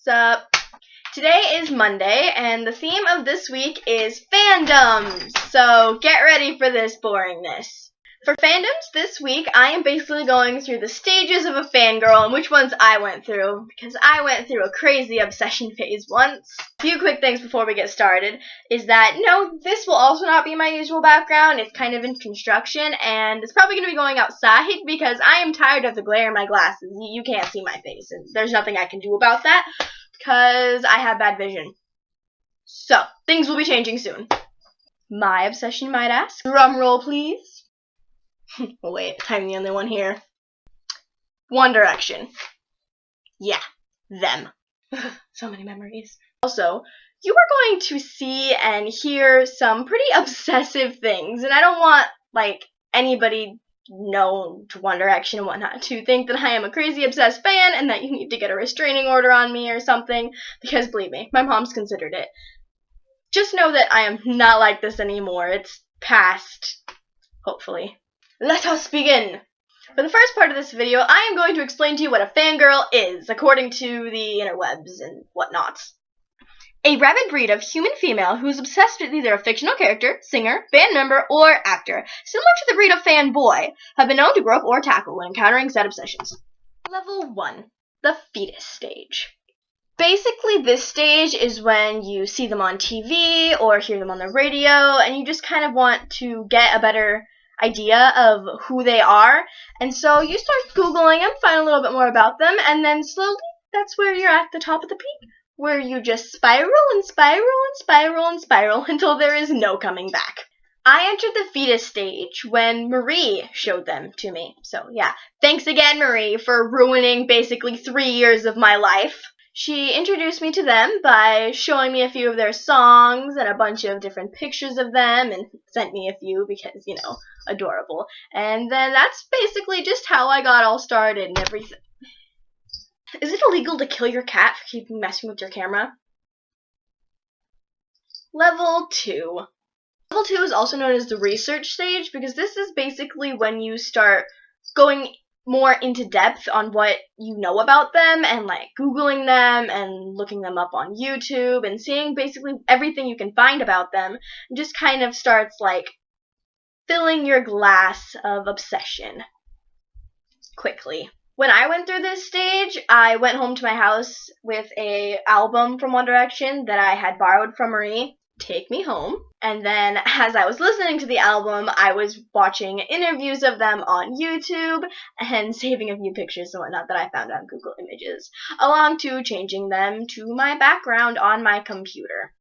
What's up? Today is Monday, and the theme of this week is fandoms. So get ready for this boringness. For fandoms this week, I am basically going through the stages of a fangirl and which ones I went through, because I went through a crazy obsession phase once. A few quick things before we get started is that, no, this will also not be my usual background. It's kind of in construction, and it's probably going to be going outside because I am tired of the glare in my glasses. You can't see my face, and there's nothing I can do about that because I have bad vision. So, things will be changing soon. My obsession, you might ask. Drum roll, please. Oh, wait, I'm the only one here. One Direction. Yeah, them. So many memories. Also, you are going to see and hear some pretty obsessive things, and I don't want, anybody known to One Direction and whatnot to think that I am a crazy obsessed fan and that you need to get a restraining order on me or something, because believe me, my mom's considered it. Just know that I am not like this anymore. It's past, hopefully. Let us begin! For the first part of this video, I am going to explain to you what a fangirl is, according to the interwebs and whatnot. A rabid breed of human female who is obsessed with either a fictional character, singer, band member, or actor, similar to the breed of fanboy, have been known to grow up or tackle when encountering said obsessions. Level 1. The fetus stage. Basically, this stage is when you see them on TV or hear them on the radio, and you just kind of want to get a better idea of who they are, and so you start Googling them, find a little bit more about them, and then slowly, that's where you're at the top of the peak, where you just spiral and spiral and spiral and spiral until there is no coming back. I entered the fetus stage when Marie showed them to me, so yeah, thanks again, Marie, for ruining basically 3 years of my life. She introduced me to them by showing me a few of their songs and a bunch of different pictures of them, and sent me a few because, you know, adorable. And then that's basically just how I got all started and everything. Is it illegal to kill your cat for keeping messing with your camera? Level 2. Level 2 is also known as the research stage because this is basically when you start going more into depth on what you know about them and Googling them and looking them up on YouTube and seeing basically everything you can find about them, and just kind of starts filling your glass of obsession quickly. When I went through this stage, I went home to my house with an album from One Direction that I had borrowed from Marie, Take Me Home. And then as I was listening to the album, I was watching interviews of them on YouTube and saving a few pictures and whatnot that I found on Google Images, along to changing them to my background on my computer.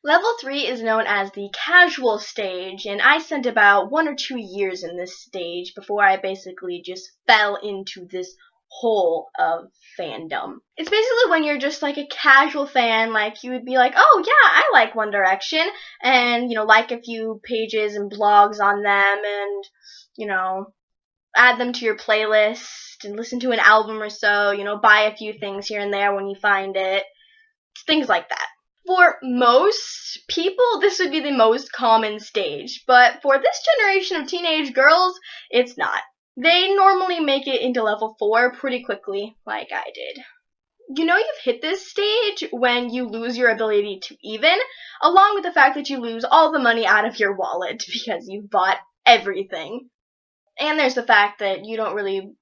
Level 3 is known as the casual stage, and I spent about 1 or 2 years in this stage before I basically just fell into this hole of fandom. It's basically when you're just a casual fan, you would be oh yeah, I like One Direction, and, like a few pages and blogs on them, and, add them to your playlist, and listen to an album or so, buy a few things here and there when you find it. Things like that. For most people, this would be the most common stage, but for this generation of teenage girls, it's not. They normally make it into level 4 pretty quickly, like I did. You know you've hit this stage when you lose your ability to even, along with the fact that you lose all the money out of your wallet because you've bought everything. And there's the fact that you don't really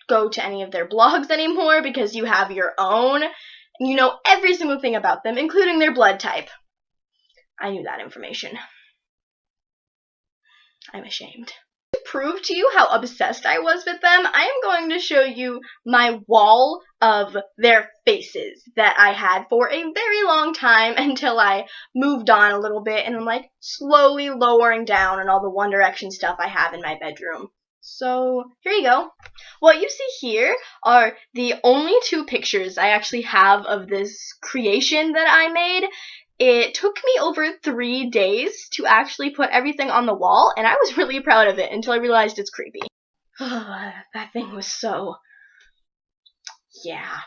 go to any of their blogs anymore because you have your own, and you know every single thing about them, including their blood type. I knew that information. I'm ashamed. To prove to you how obsessed I was with them, I am going to show you my wall of their faces that I had for a very long time until I moved on a little bit and I'm slowly lowering down on all the One Direction stuff I have in my bedroom. So, here you go. What you see here are the only 2 pictures I actually have of this creation that I made. It took me over 3 days to actually put everything on the wall, and I was really proud of it until I realized it's creepy. That thing was so... yeah.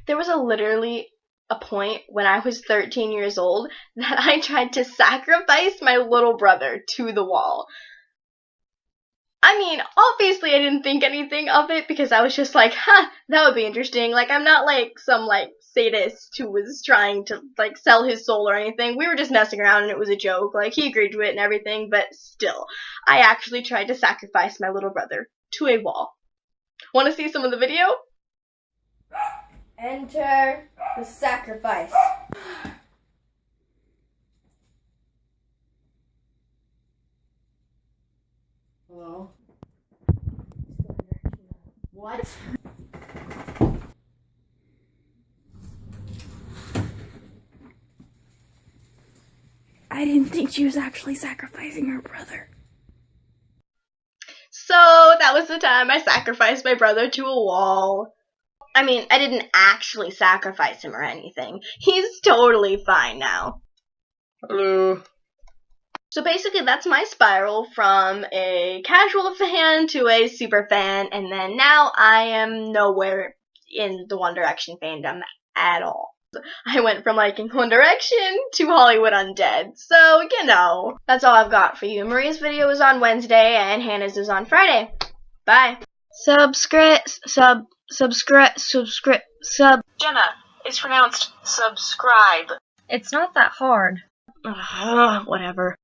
There was literally a point when I was 13 years old that I tried to sacrifice my little brother to the wall. I mean, obviously I didn't think anything of it because I was just like, huh, that would be interesting. Like, I'm not like some like sadist who was trying to like sell his soul or anything. We were just messing around and it was a joke. Like, he agreed to it and everything, but still, I actually tried to sacrifice my little brother to a wall. Want to see some of the video? Enter the sacrifice. Hello? What? I didn't think she was actually sacrificing her brother. So, that was the time I sacrificed my brother to a wall. I mean, I didn't actually sacrifice him or anything. He's totally fine now. Hello. So basically that's my spiral from a casual fan to a super fan, and then now I am nowhere in the One Direction fandom at all. I went from liking One Direction to Hollywood Undead, so you know. That's all I've got for you. Maria's video is on Wednesday and Hannah's is on Friday. Bye. Subscribe. Jenna, it's pronounced subscribe. It's not that hard. Whatever.